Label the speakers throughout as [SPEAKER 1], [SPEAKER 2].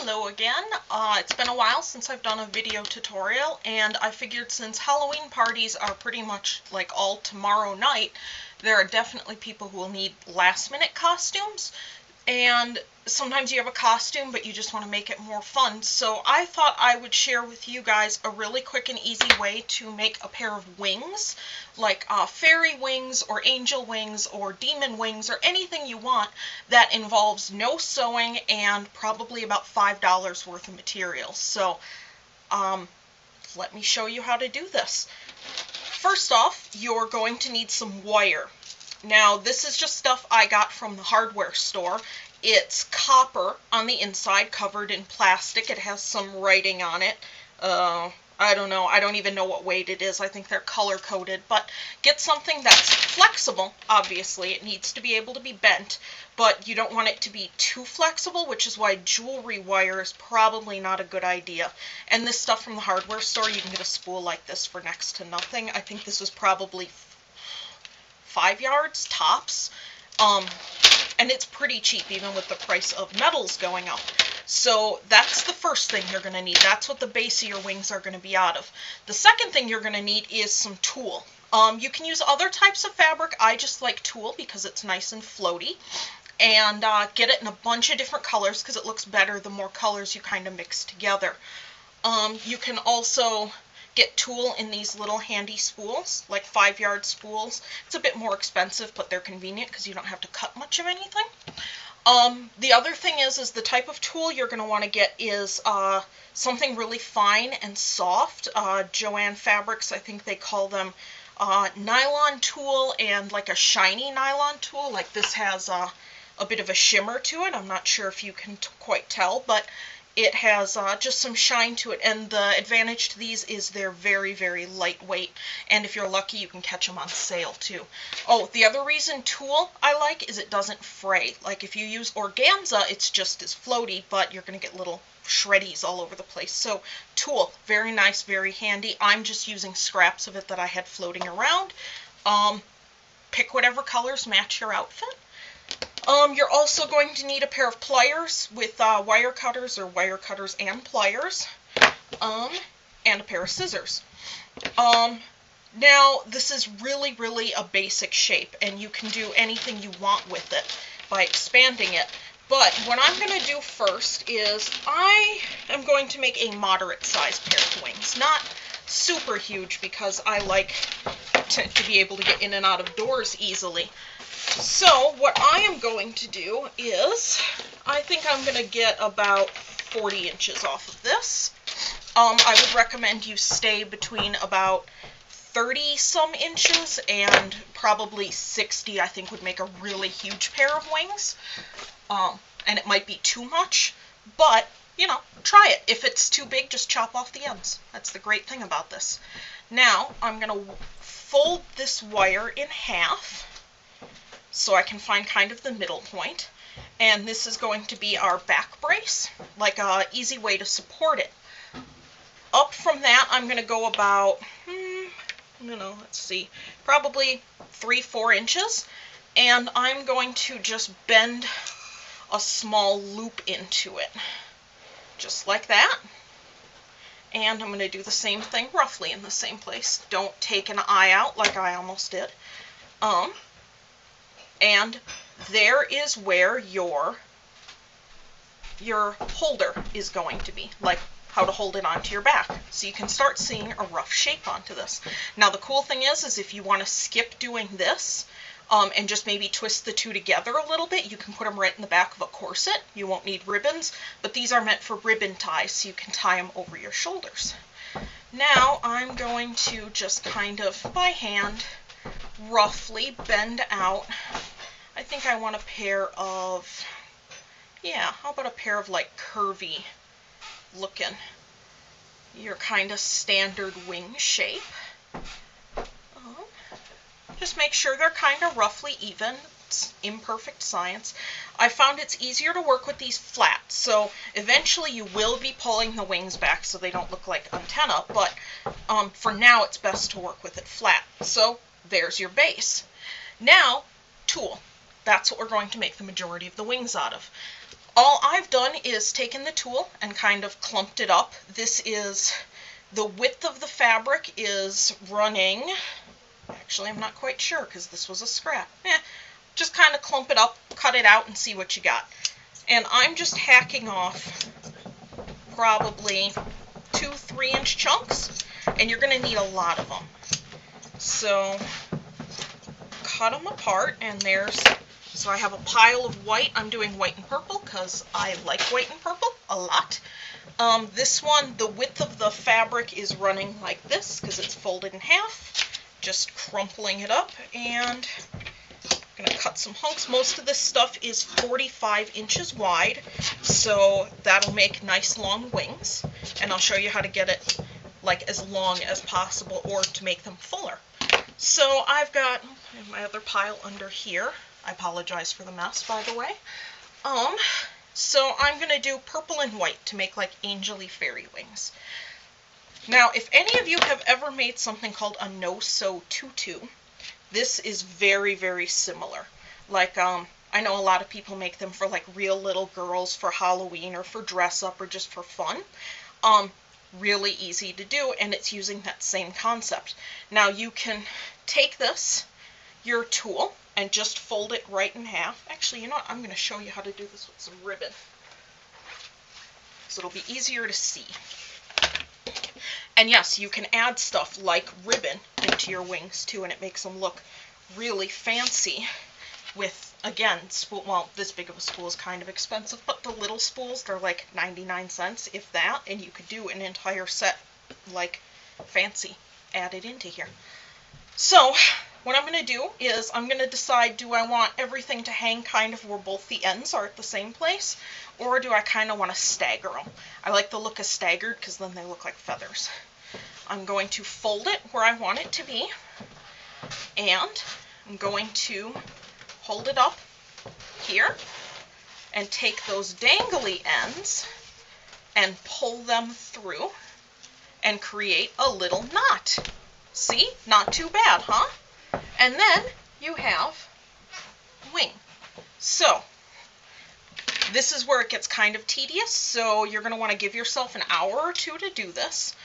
[SPEAKER 1] Hello again. It's been a while since I've done a video tutorial, and I figured since Halloween parties are pretty much like all tomorrow night, there are definitely people who will need last-minute costumes, and sometimes you have a costume but you just want to make it more fun. So I thought I would share with you guys a really quick and easy way to make a pair of wings, like fairy wings or angel wings or demon wings or anything you want that involves no sewing and probably about $5 worth of materials. So let me show you how to do this. First off, you're going to need some wire. Now, this is just stuff I got from the hardware store. It's copper on the inside, covered in plastic. It has some writing on it. I don't know. I don't even know what weight it is. I think they're color-coded. But get something that's flexible, obviously. It needs to be able to be bent, but you don't want it to be too flexible, which is why jewelry wire is probably not a good idea. And this stuff from the hardware store, you can get a spool like this for next to nothing. I think this was probably 5 yards tops, and it's pretty cheap even with the price of metals going up. So that's the first thing you're going to need. That's what the base of your wings are going to be out of. The second thing you're going to need is some tulle. You can use other types of fabric. I just like tulle because it's nice and floaty, and get it in a bunch of different colors because it looks better the more colors you kind of mix together. You can also get tulle in these little handy spools, like 5-yard spools. It's a bit more expensive, but they're convenient because you don't have to cut much of anything. The other thing is the type of tulle you're going to want to get is something really fine and soft. Joann Fabrics, I think they call them nylon tulle and like a shiny nylon tulle. Like this has a bit of a shimmer to it. I'm not sure if you can quite tell, but it has just some shine to it, and the advantage to these is they're very, very lightweight, and if you're lucky, you can catch them on sale too. Oh, the other reason tulle I like is it doesn't fray. Like if you use organza, it's just as floaty, but you're going to get little shreddies all over the place. So tulle, very nice, very handy. I'm just using scraps of it that I had floating around. Pick whatever colors match your outfit. You're also going to need a pair of pliers with wire cutters or wire cutters and pliers, and a pair of scissors. Now, this is really, really a basic shape, and you can do anything you want with it by expanding it. But what I'm going to do first is I am going to make a moderate-sized pair of wings. Not super huge because I like to be able to get in and out of doors easily. So what I am going to do is, I think I'm going to get about 40 inches off of this. I would recommend you stay between about 30-some inches and probably 60, I think, would make a really huge pair of wings. And it might be too much, but, you know, try it. If it's too big, just chop off the ends. That's the great thing about this. Now, I'm going to fold this wire in half, so I can find kind of the middle point. And this is going to be our back brace, like an easy way to support it. Up from that, I'm going to go about, let's see, probably 3-4 inches. And I'm going to just bend a small loop into it, just like that. And I'm going to do the same thing roughly in the same place. Don't take an eye out like I almost did. And there is where your holder is going to be, like how to hold it onto your back. So you can start seeing a rough shape onto this. Now the cool thing is if you want to skip doing this and just maybe twist the two together a little bit, you can put them right in the back of a corset. You won't need ribbons, but these are meant for ribbon ties, so you can tie them over your shoulders. Now I'm going to just kind of by hand roughly bend out. I think I want a pair of, how about a pair of like curvy looking, your kind of standard wing shape. Just make sure they're kind of roughly even. It's imperfect science. I found it's easier to work with these flat, so eventually you will be pulling the wings back so they don't look like antenna, but for now it's best to work with it flat. So there's your base. Now, tulle. That's what we're going to make the majority of the wings out of. All I've done is taken the tulle and kind of clumped it up. This is, the width of the fabric is running, actually I'm not quite sure because this was a scrap. Just kind of clump it up, cut it out, and see what you got. And I'm just hacking off probably 2-3 inch chunks, and you're going to need a lot of them. So cut them apart, and so I have a pile of white. I'm doing white and purple because I like white and purple a lot. This one, the width of the fabric is running like this because it's folded in half. Just crumpling it up, and I'm going to cut some hunks. Most of this stuff is 45 inches wide, so that'll make nice long wings, and I'll show you how to get it like as long as possible or to make them fuller. So I've got my other pile under here. I apologize for the mess, by the way. So I'm going to do purple and white to make like angel-y fairy wings. Now, if any of you have ever made something called a no-sew tutu, this is very, very similar. Like, I know a lot of people make them for like real little girls for Halloween or for dress up or just for fun. Really easy to do, and it's using that same concept. Now you can take this, your tulle, and just fold it right in half. Actually, you know what? I'm going to show you how to do this with some ribbon, so it'll be easier to see. And yes, you can add stuff like ribbon into your wings too, and it makes them look really fancy with, again, spool. Well, this big of a spool is kind of expensive, but the little spools, they're like 99 cents, if that, and you could do an entire set, like, fancy, added into here. So what I'm going to do is I'm going to decide, do I want everything to hang kind of where both the ends are at the same place, or do I kind of want to stagger them? I like the look of staggered because then they look like feathers. I'm going to fold it where I want it to be, and I'm going to hold it up here and take those dangly ends and pull them through and create a little knot. See? Not too bad, huh? And then you have wing. So this is where it gets kind of tedious, so you're going to want to give yourself an hour or two to do this.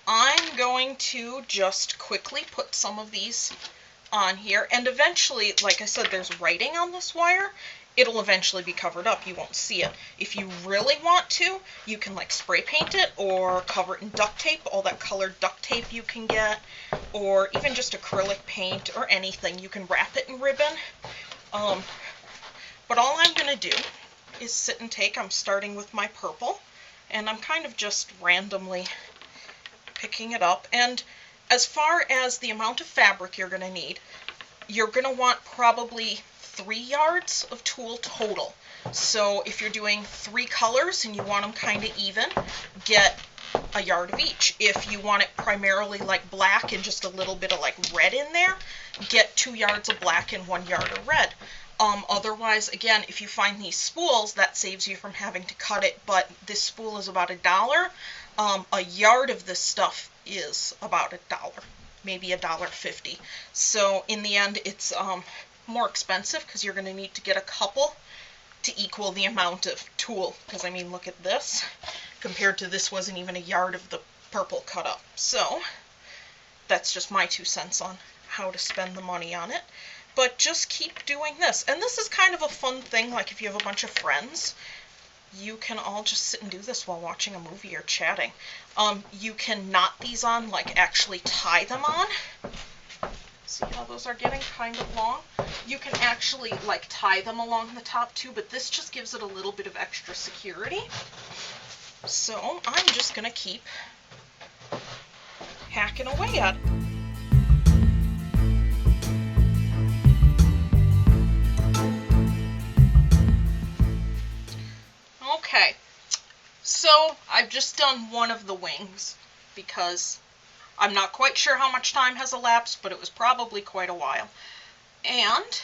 [SPEAKER 1] I'm going to just quickly put some of these on here, and eventually, like I said, there's writing on this wire. It'll eventually be covered up. You won't see it. If you really want to, you can like spray paint it or cover it in duct tape, all that colored duct tape you can get, or even just acrylic paint or anything. You can wrap it in ribbon. But all I'm going to do is sit and take, I'm starting with my purple, and I'm kind of just randomly picking it up. And as far as the amount of fabric you're going to need, you're going to want probably 3 yards of tulle total. So if you're doing 3 colors and you want them kind of even, get a yard of each. If you want it primarily like black and just a little bit of like red in there, get 2 yards of black and 1 yard of red. Otherwise, again, if you find these spools, that saves you from having to cut it, but this spool is about $1. A yard of this stuff is about $1, maybe $1.50. So in the end, it's more expensive because you're going to need to get a couple to equal the amount of tulle. Because I mean, look at this compared to this wasn't even a yard of the purple cut up. So that's just my 2 cents on how to spend the money on it. But just keep doing this. And this is kind of a fun thing, like if you have a bunch of friends, you can all just sit and do this while watching a movie or chatting. You can knot these on, like actually tie them on. See how those are getting kind of long? You can actually like tie them along the top too, but this just gives it a little bit of extra security. So I'm just going to keep hacking away at it. Okay, so I've just done one of the wings because I'm not quite sure how much time has elapsed, but it was probably quite a while. And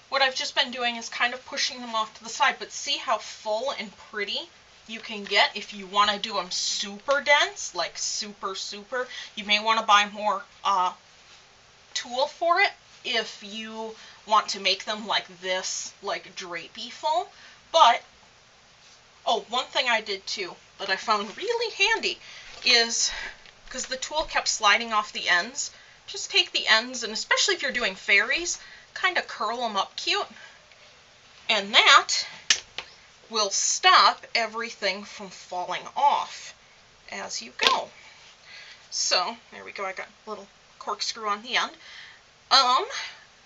[SPEAKER 1] what I've just been doing is kind of pushing them off to the side, but see how full and pretty you can get if you want to do them super dense, like super. You may want to buy more tulle for it if you want to make them like this, like drapey full, but Oh, one thing I did too that I found really handy is, because the tulle kept sliding off the ends, just take the ends, and especially if you're doing fairies, kind of curl them up cute. And that will stop everything from falling off as you go. So, there we go, I got a little corkscrew on the end.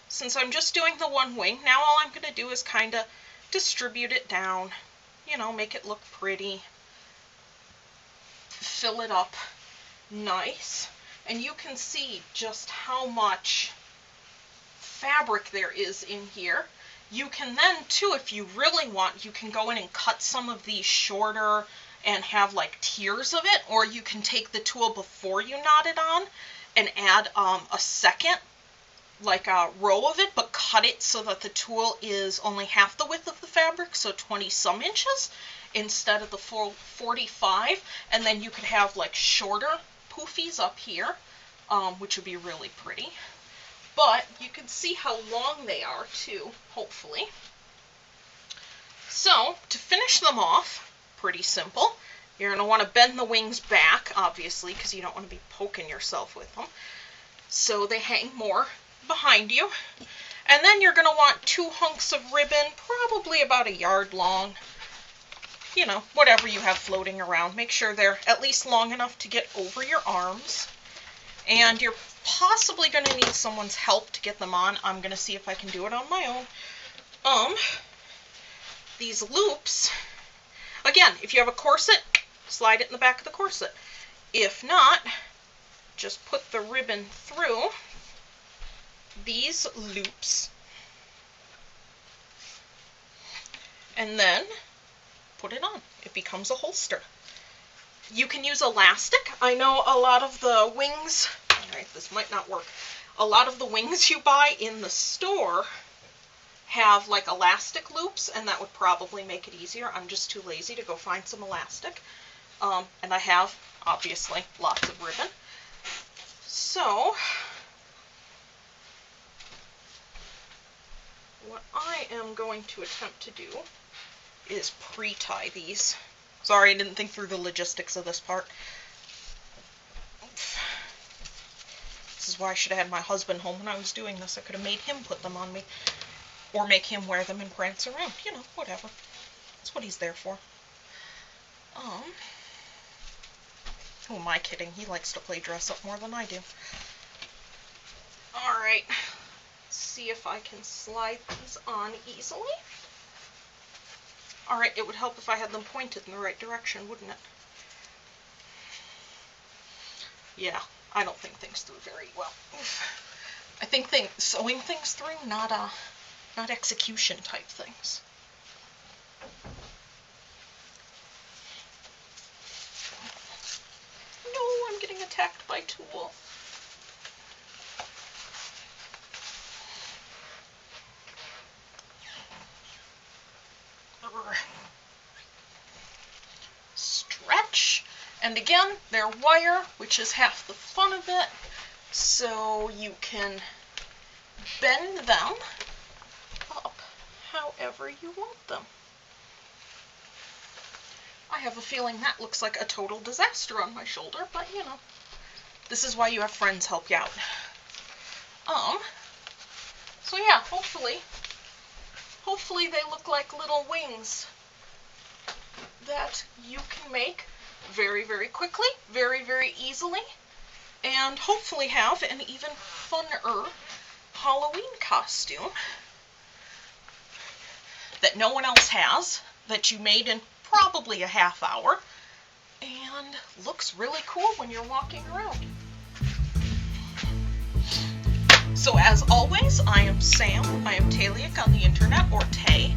[SPEAKER 1] Since I'm just doing the one wing, now all I'm going to do is kind of distribute it down, you know, make it look pretty, fill it up nice, and you can see just how much fabric there is in here. You can then, too, if you really want, you can go in and cut some of these shorter and have like tiers of it, or you can take the tulle before you knot it on and add a second, like a row of it, but cut it so that the tulle is only half the width of the fabric, so 20-some inches instead of the full 45, and then you could have like shorter poofies up here, which would be really pretty. But you can see how long they are too, hopefully. So, to finish them off, pretty simple. You're going to want to bend the wings back, obviously, because you don't want to be poking yourself with them. So they hang more behind you. And then you're going to want 2 hunks of ribbon, probably about 1 yard long. You know, whatever you have floating around. Make sure they're at least long enough to get over your arms. And you're possibly going to need someone's help to get them on. I'm going to see if I can do it on my own. These loops, again, if you have a corset, slide it in the back of the corset. If not, just put the ribbon through these loops and then put it on. It becomes a holster. You can use elastic. I know a lot of the wings, alright, this might not work. A lot of the wings you buy in the store have like elastic loops, and that would probably make it easier. I'm just too lazy to go find some elastic. And I have, obviously, lots of ribbon. So, what I am going to attempt to do is pre-tie these. Sorry, I didn't think through the logistics of this part. This is why I should have had my husband home when I was doing this. I could have made him put them on me. Or make him wear them and prance around. You know, whatever. That's what he's there for. Who am I kidding? He likes to play dress up more than I do. Alright. See if I can slide these on easily. Alright, it would help if I had them pointed in the right direction, wouldn't it? Yeah, I don't think things through very well. I think sewing things through, not execution type things. No, I'm getting attacked by tulle. Stretch. And again, they're wire, which is half the fun of it. So you can bend them up however you want them. I have a feeling that looks like a total disaster on my shoulder, but you know, this is why you have friends help you out. So yeah, hopefully they look like little wings that you can make very, very quickly, very, very easily, and hopefully have an even funner Halloween costume that no one else has, that you made in probably a half hour, and looks really cool when you're walking around. So as always, I am Sam. I am Taeliac on the internet, or Tay.